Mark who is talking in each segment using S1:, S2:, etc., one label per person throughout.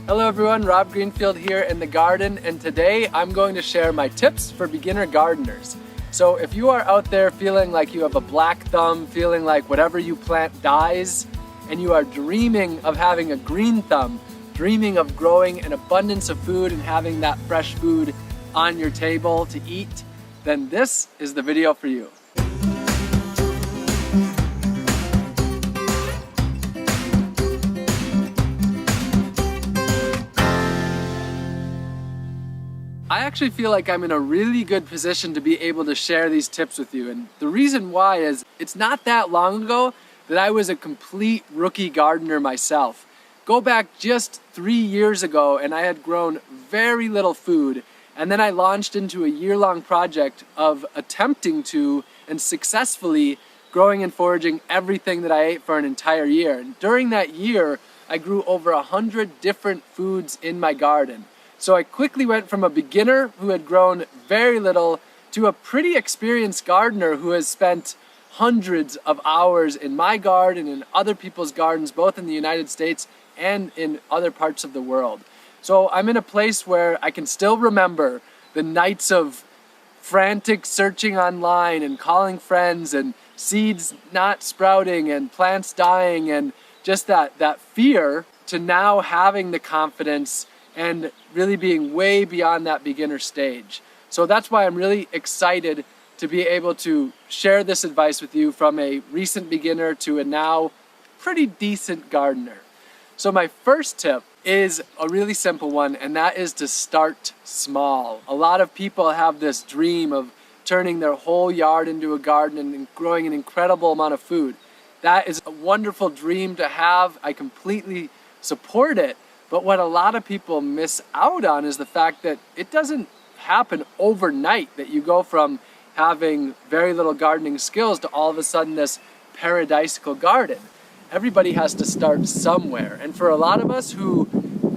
S1: Hello everyone, Rob Greenfield here in the garden, and today I'm going to share my tips for beginner gardeners. So if you are out there feeling like you have a black thumb, feeling like whatever you plant dies, and you are dreaming of having a green thumb, dreaming of growing an abundance of food and having that fresh food on your table to eat, then this is the video for you. I actually feel like I'm in a really good position to be able to share these tips with you, and the reason why is it's not that long ago that I was a complete rookie gardener myself. Go back just 3 years ago and I had grown very little food, and then I launched into a year-long project of attempting to and successfully growing and foraging everything that I ate for an entire year. And during that year I grew over 100 different foods in my garden. So I quickly went from a beginner who had grown very little to a pretty experienced gardener who has spent hundreds of hours in my garden and other people's gardens, both in the United States and in other parts of the world. So I'm in a place where I can still remember the nights of frantic searching online and calling friends and seeds not sprouting and plants dying, and just that fear, to now having the confidence and really being way beyond that beginner stage. So that's why I'm really excited to be able to share this advice with you from a recent beginner to a now pretty decent gardener. So my first tip is a really simple one, and that is to start small. A lot of people have this dream of turning their whole yard into a garden and growing an incredible amount of food. That is a wonderful dream to have. I completely support it. But what a lot of people miss out on is the fact that it doesn't happen overnight, that you go from having very little gardening skills to all of a sudden this paradisical garden. Everybody has to start somewhere. And for a lot of us who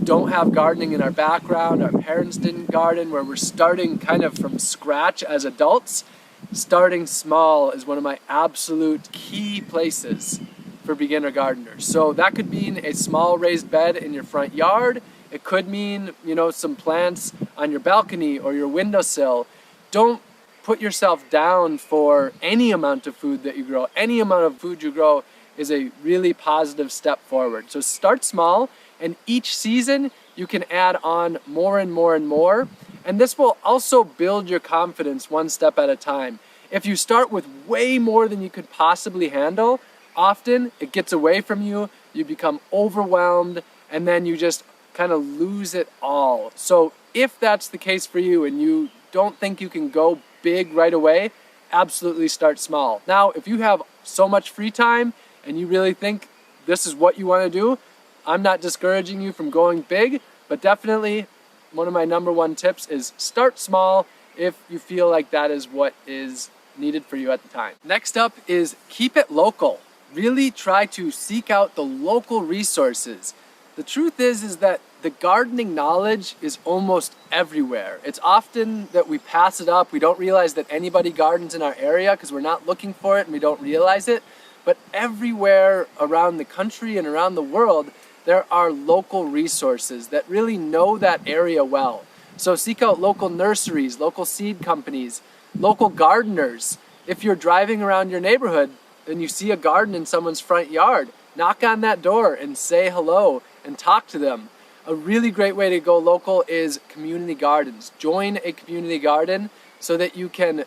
S1: don't have gardening in our background, our parents didn't garden, where we're starting kind of from scratch as adults, starting small is one of my absolute key places for beginner gardeners. So that could mean a small raised bed in your front yard. It could mean, some plants on your balcony or your windowsill. Don't put yourself down for any amount of food that you grow. Any amount of food you grow is a really positive step forward. So start small, and each season you can add on more and more and more. And this will also build your confidence one step at a time. If you start with way more than you could possibly handle, often it gets away from you, you become overwhelmed, and then you just kind of lose it all. So if that's the case for you and you don't think you can go big right away, absolutely start small. Now, if you have so much free time and you really think this is what you want to do, I'm not discouraging you from going big, but definitely one of my number one tips is start small if you feel like that is what is needed for you at the time. Next up is keep it local. Really try to seek out the local resources. The truth is that the gardening knowledge is almost everywhere. It's often that we pass it up. We don't realize that anybody gardens in our area because we're not looking for it and we don't realize it. But everywhere around the country and around the world, there are local resources that really know that area well. So seek out local nurseries, local seed companies, local gardeners. If you're driving around your neighborhood, and you see a garden in someone's front yard, knock on that door and say hello and talk to them. A really great way to go local is community gardens. Join a community garden so that you can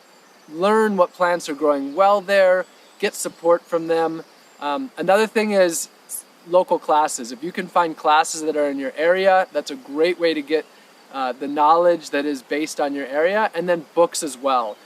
S1: learn what plants are growing well there, get support from them. Another thing is local classes. If you can find classes that are in your area, that's a great way to get the knowledge that is based on your area, and then books as well.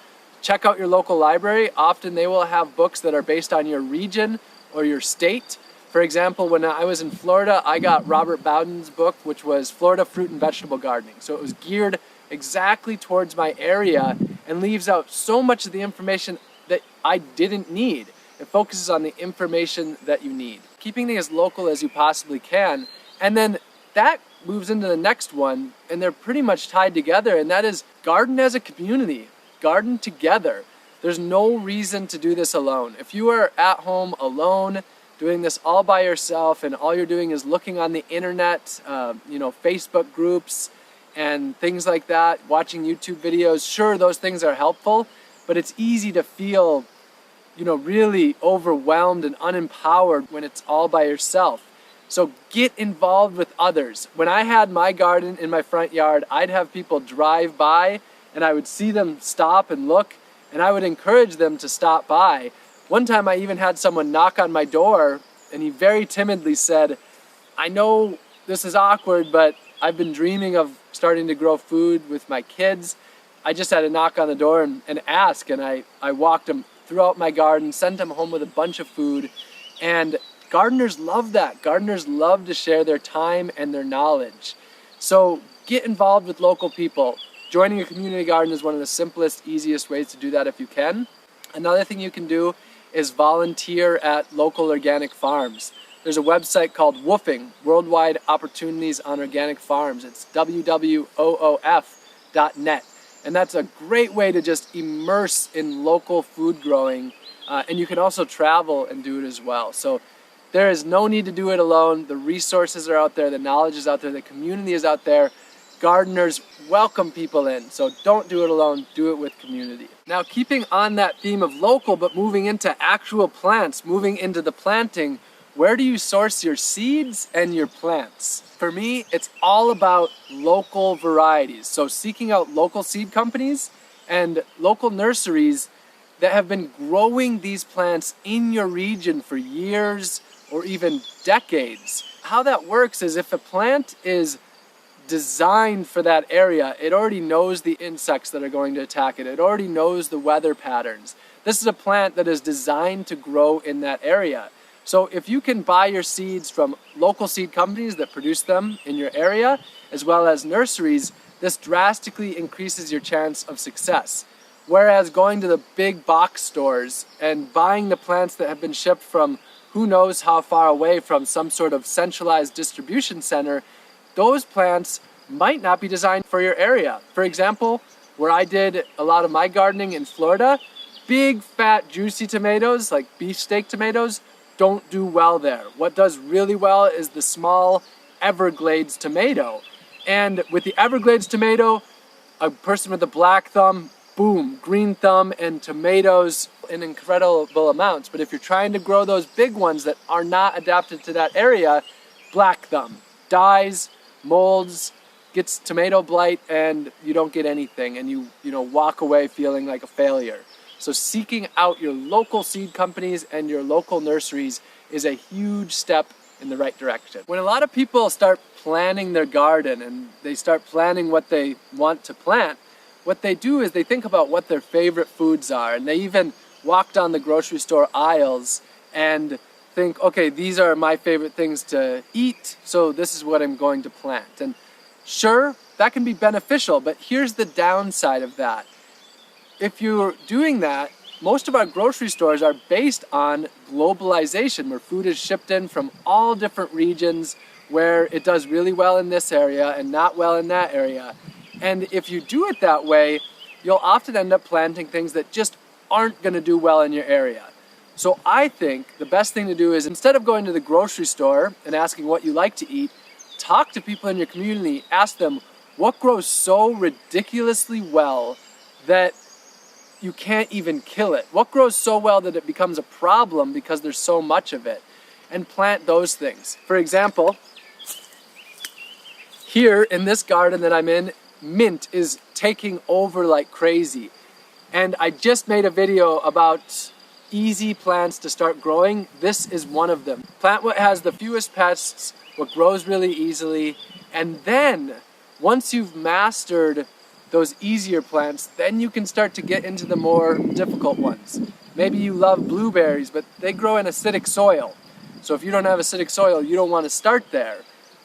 S1: Check out your local library. Often they will have books that are based on your region or your state. For example, when I was in Florida, I got Robert Bowden's book, which was Florida Fruit and Vegetable Gardening. So it was geared exactly towards my area and leaves out so much of the information that I didn't need. It focuses on the information that you need. Keeping it as local as you possibly can. And then that moves into the next one, and they're pretty much tied together, and that is garden as a community. Garden together. There's no reason to do this alone. If you are at home alone, doing this all by yourself and all you're doing is looking on the internet, Facebook groups and things like that, watching YouTube videos, sure, those things are helpful, but it's easy to feel, really overwhelmed and unempowered when it's all by yourself. So get involved with others. When I had my garden in my front yard, I'd have people drive by and I would see them stop and look, and I would encourage them to stop by. One time I even had someone knock on my door and he very timidly said, I know this is awkward, but I've been dreaming of starting to grow food with my kids. I just had to knock on the door and ask, and I walked him throughout my garden, sent him home with a bunch of food, and gardeners love that. Gardeners love to share their time and their knowledge. So get involved with local people. Joining a community garden is one of the simplest, easiest ways to do that if you can. Another thing you can do is volunteer at local organic farms. There's a website called WWOOFing, Worldwide Opportunities on Organic Farms. It's wwoof.net. And that's a great way to just immerse in local food growing. And you can also travel and do it as well. So there is no need to do it alone. The resources are out there, the knowledge is out there, the community is out there. Gardeners welcome people in. So don't do it alone, do it with community. Now, keeping on that theme of local, but moving into actual plants, moving into the planting, where do you source your seeds and your plants? For me, it's all about local varieties. So seeking out local seed companies and local nurseries that have been growing these plants in your region for years or even decades. How that works is if a plant is designed for that area, it already knows the insects that are going to attack it. It already knows the weather patterns. This is a plant that is designed to grow in that area. So if you can buy your seeds from local seed companies that produce them in your area, as well as nurseries, this drastically increases your chance of success. Whereas going to the big box stores and buying the plants that have been shipped from who knows how far away from some sort of centralized distribution center, those plants might not be designed for your area. For example, where I did a lot of my gardening in Florida, big, fat, juicy tomatoes, like beefsteak tomatoes, don't do well there. What does really well is the small Everglades tomato. And with the Everglades tomato, a person with a black thumb, boom, green thumb, and tomatoes in incredible amounts. But if you're trying to grow those big ones that are not adapted to that area, black thumb dies, molds, gets tomato blight, and you don't get anything, and you walk away feeling like a failure. So seeking out your local seed companies and your local nurseries is a huge step in the right direction. When a lot of people start planning their garden and they start planning what they want to plant, what they do is they think about what their favorite foods are, and they even walk down the grocery store aisles and think, okay, these are my favorite things to eat, so this is what I'm going to plant. And sure, that can be beneficial, but here's the downside of that. If you're doing that, most of our grocery stores are based on globalization, where food is shipped in from all different regions, where it does really well in this area and not well in that area. And if you do it that way, you'll often end up planting things that just aren't going to do well in your area. So I think the best thing to do is, instead of going to the grocery store and asking what you like to eat, talk to people in your community, ask them what grows so ridiculously well that you can't even kill it. What grows so well that it becomes a problem because there's so much of it? And plant those things. For example, here in this garden that I'm in, mint is taking over like crazy. And I just made a video about easy plants to start growing. This is one of them. Plant what has the fewest pests, what grows really easily, and then once you've mastered those easier plants, then you can start to get into the more difficult ones. Maybe you love blueberries, but they grow in acidic soil. So if you don't have acidic soil, you don't want to start there.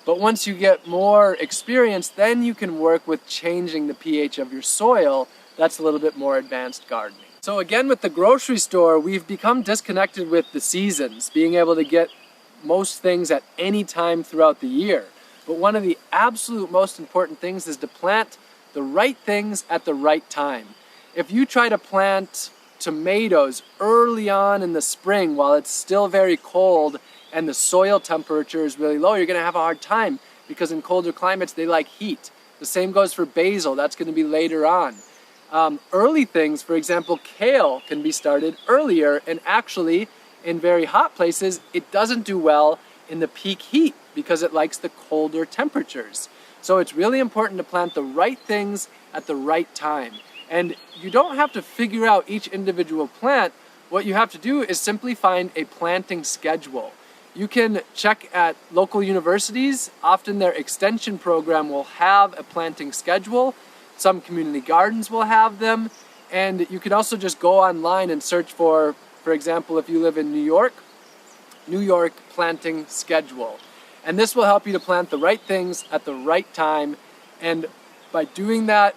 S1: But once you get more experience, then you can work with changing the pH of your soil. That's a little bit more advanced gardening. So again, with the grocery store, we've become disconnected with the seasons, being able to get most things at any time throughout the year. But one of the absolute most important things is to plant the right things at the right time. If you try to plant tomatoes early on in the spring while it's still very cold and the soil temperature is really low, you're going to have a hard time because in colder climates they like heat. The same goes for basil. That's going to be later on. Early things, for example, kale can be started earlier, and actually in very hot places it doesn't do well in the peak heat because it likes the colder temperatures. So it's really important to plant the right things at the right time. And you don't have to figure out each individual plant. What you have to do is simply find a planting schedule. You can check at local universities. Often their extension program will have a planting schedule. Some community gardens will have them. And you can also just go online and search for example, if you live in New York planting schedule. And this will help you to plant the right things at the right time. And by doing that,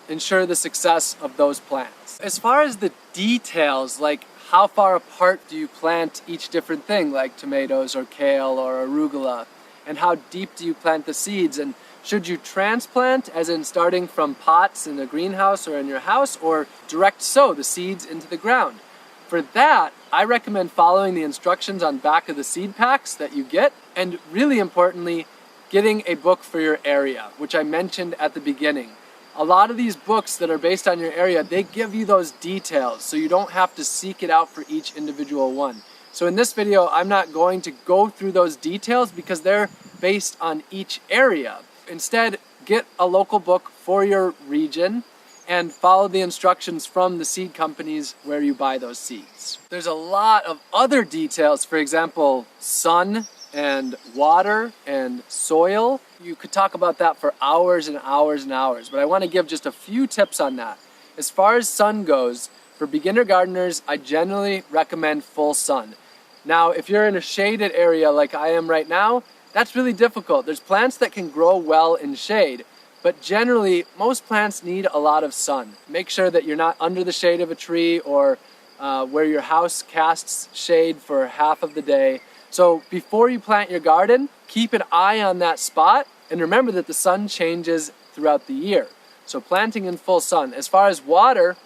S1: ensure the success of those plants. As far as the details, like how far apart do you plant each different thing, like tomatoes or kale or arugula, and how deep do you plant the seeds, and should you transplant, as in starting from pots in a greenhouse or in your house, or direct sow the seeds into the ground? For that, I recommend following the instructions on back of the seed packs that you get, and really importantly, getting a book for your area, which I mentioned at the beginning. A lot of these books that are based on your area, they give you those details, so you don't have to seek it out for each individual one. So in this video, I'm not going to go through those details because they're based on each area. Instead, get a local book for your region and follow the instructions from the seed companies where you buy those seeds. There's a lot of other details, for example, sun and water and soil. You could talk about that for hours and hours and hours, but I want to give just a few tips on that. As far as sun goes, for beginner gardeners, I generally recommend full sun. Now, if you're in a shaded area like I am right now, that's really difficult. There's plants that can grow well in shade, but generally, most plants need a lot of sun. Make sure that you're not under the shade of a tree or where your house casts shade for half of the day. So before you plant your garden, keep an eye on that spot, and remember that the sun changes throughout the year. So planting in full sun. As far as water,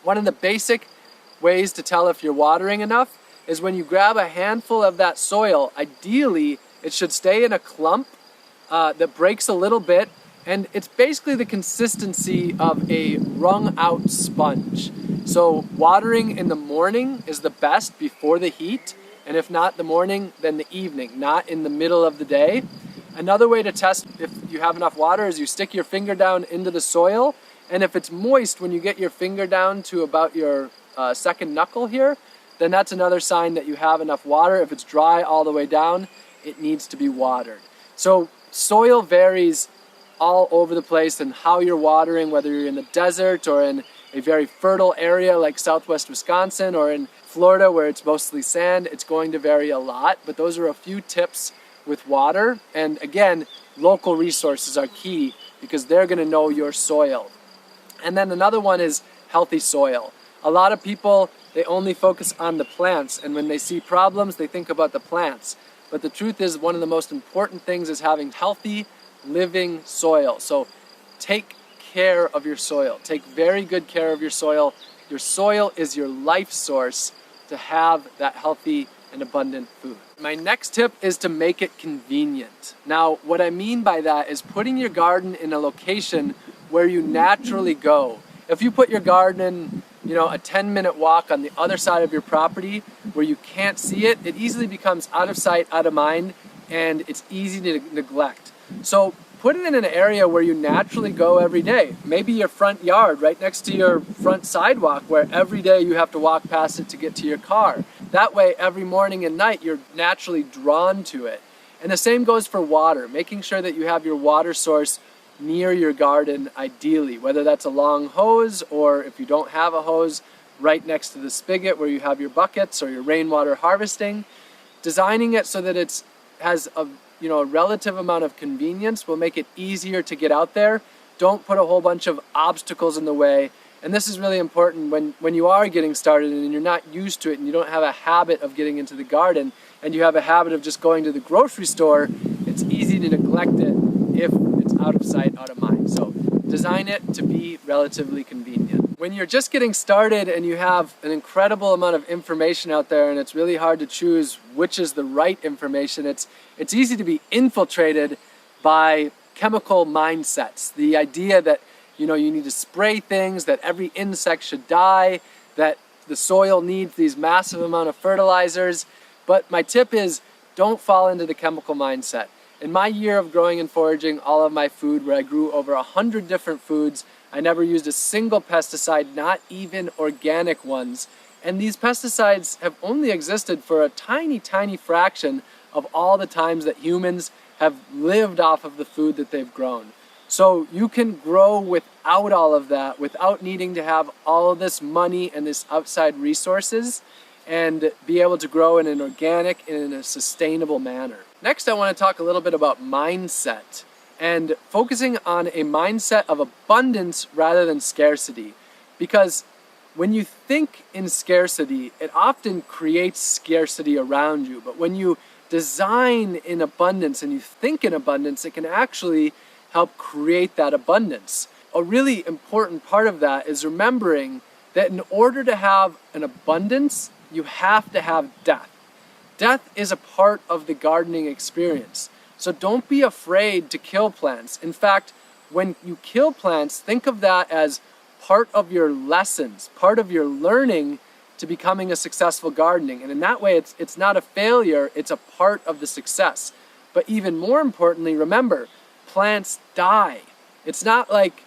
S1: one of the basic ways to tell if you're watering enough is when you grab a handful of that soil, ideally it should stay in a clump that breaks a little bit, and it's basically the consistency of a wrung out sponge. So watering in the morning is the best before the heat, and if not the morning, then the evening, not in the middle of the day. Another way to test if you have enough water is you stick your finger down into the soil, and if it's moist when you get your finger down to about your second knuckle here, then that's another sign that you have enough water. If it's dry all the way down, it needs to be watered. So soil varies all over the place and how you're watering, whether you're in the desert or in a very fertile area like southwest Wisconsin or in Florida where it's mostly sand, it's going to vary a lot. But those are a few tips with water. And again, local resources are key because they're going to know your soil. And then another one is healthy soil. A lot of people, they only focus on the plants, and when they see problems, they think about the plants. But the truth is, one of the most important things is having healthy, living soil. So take care of your soil. Take very good care of your soil. Your soil is your life source to have that healthy and abundant food. My next tip is to make it convenient. Now, what I mean by that is putting your garden in a location where you naturally go. If you put your garden in, a 10-minute walk on the other side of your property where you can't see it, it easily becomes out of sight, out of mind, and it's easy to neglect. So put it in an area where you naturally go every day. Maybe your front yard, right next to your front sidewalk, where every day you have to walk past it to get to your car. That way, every morning and night, you're naturally drawn to it. And the same goes for water, making sure that you have your water source near your garden ideally, whether that's a long hose or if you don't have a hose, right next to the spigot where you have your buckets or your rainwater harvesting. Designing it so that it has a relative amount of convenience will make it easier to get out there. Don't put a whole bunch of obstacles in the way. And this is really important when you are getting started and you're not used to it and you don't have a habit of getting into the garden and you have a habit of just going to the grocery store, it's easy to neglect it if it's out of sight, out of mind. So design it to be relatively convenient. When you're just getting started and you have an incredible amount of information out there and it's really hard to choose which is the right information, it's easy to be infiltrated by chemical mindsets. The idea that you need to spray things, that every insect should die, that the soil needs these massive amount of fertilizers. But my tip is, don't fall into the chemical mindset. In my year of growing and foraging all of my food, where I grew over 100 different foods, I never used a single pesticide, not even organic ones. And these pesticides have only existed for a tiny, tiny fraction of all the times that humans have lived off of the food that they've grown. So you can grow without all of that, without needing to have all of this money and this outside resources, and be able to grow in an organic and in a sustainable manner. Next, I want to talk a little bit about mindset and focusing on a mindset of abundance rather than scarcity. Because when you think in scarcity, it often creates scarcity around you. But when you design in abundance and you think in abundance, it can actually help create that abundance. A really important part of that is remembering that in order to have an abundance, you have to have death. Death is a part of the gardening experience. So don't be afraid to kill plants. In fact, when you kill plants, think of that as part of your lessons, part of your learning to becoming a successful gardening. And in that way, it's not a failure, it's a part of the success. But even more importantly, remember, plants die. It's not like,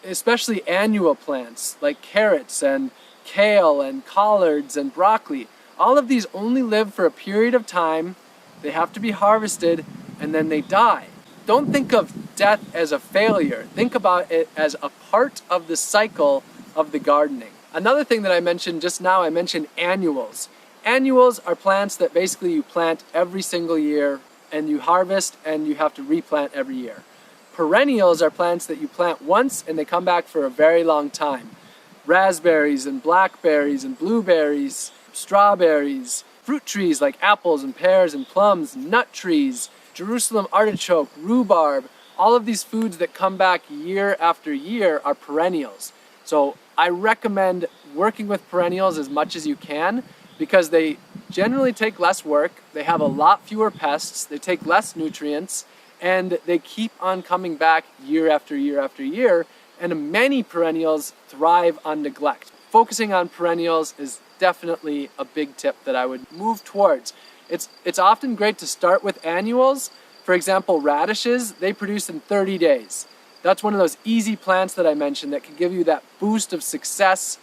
S1: especially annual plants like carrots and kale and collards and broccoli. All of these only live for a period of time. They have to be harvested and then they die. Don't think of death as a failure. Think about it as a part of the cycle of the gardening. Another thing that I mentioned just now, I mentioned annuals. Annuals are plants that basically you plant every single year and you harvest and you have to replant every year. Perennials are plants that you plant once and they come back for a very long time. Raspberries and blackberries and blueberries, strawberries, fruit trees like apples and pears and plums, nut trees, Jerusalem artichoke, rhubarb, all of these foods that come back year after year are perennials. So I recommend working with perennials as much as you can because they generally take less work, they have a lot fewer pests, they take less nutrients, and they keep on coming back year after year after year, and many perennials thrive on neglect. Focusing on perennials is definitely a big tip that I would move towards. It's often great to start with annuals. For example, radishes, they produce in 30 days. That's one of those easy plants that I mentioned that can give you that boost of success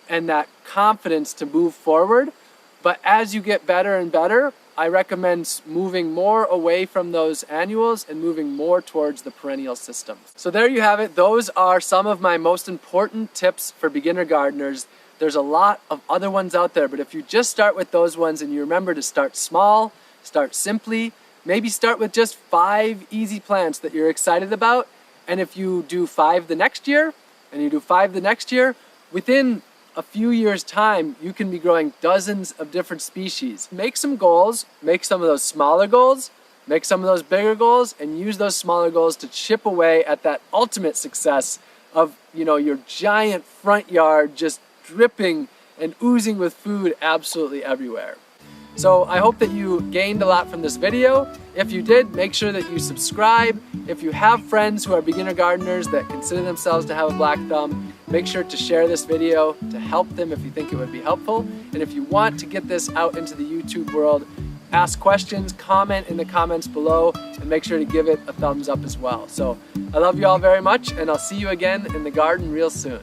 S1: and that confidence to move forward. But as you get better and better, I recommend moving more away from those annuals and moving more towards the perennial system. So there you have it. Those are some of my most important tips for beginner gardeners. There's a lot of other ones out there, but if you just start with those ones and you remember to start small, start simply, maybe start with just 5 easy plants that you're excited about. And if you do 5 the next year, and you do 5 the next year, within a few years' time, you can be growing dozens of different species. Make some goals, make some of those smaller goals, make some of those bigger goals, and use those smaller goals to chip away at that ultimate success of, your giant front yard just dripping and oozing with food absolutely everywhere. So I hope that you gained a lot from this video. If you did, make sure that you subscribe. If you have friends who are beginner gardeners that consider themselves to have a black thumb, make sure to share this video to help them if you think it would be helpful. And if you want to get this out into the YouTube world, ask questions, comment in the comments below, and make sure to give it a thumbs up as well. So I love you all very much, and I'll see you again in the garden real soon.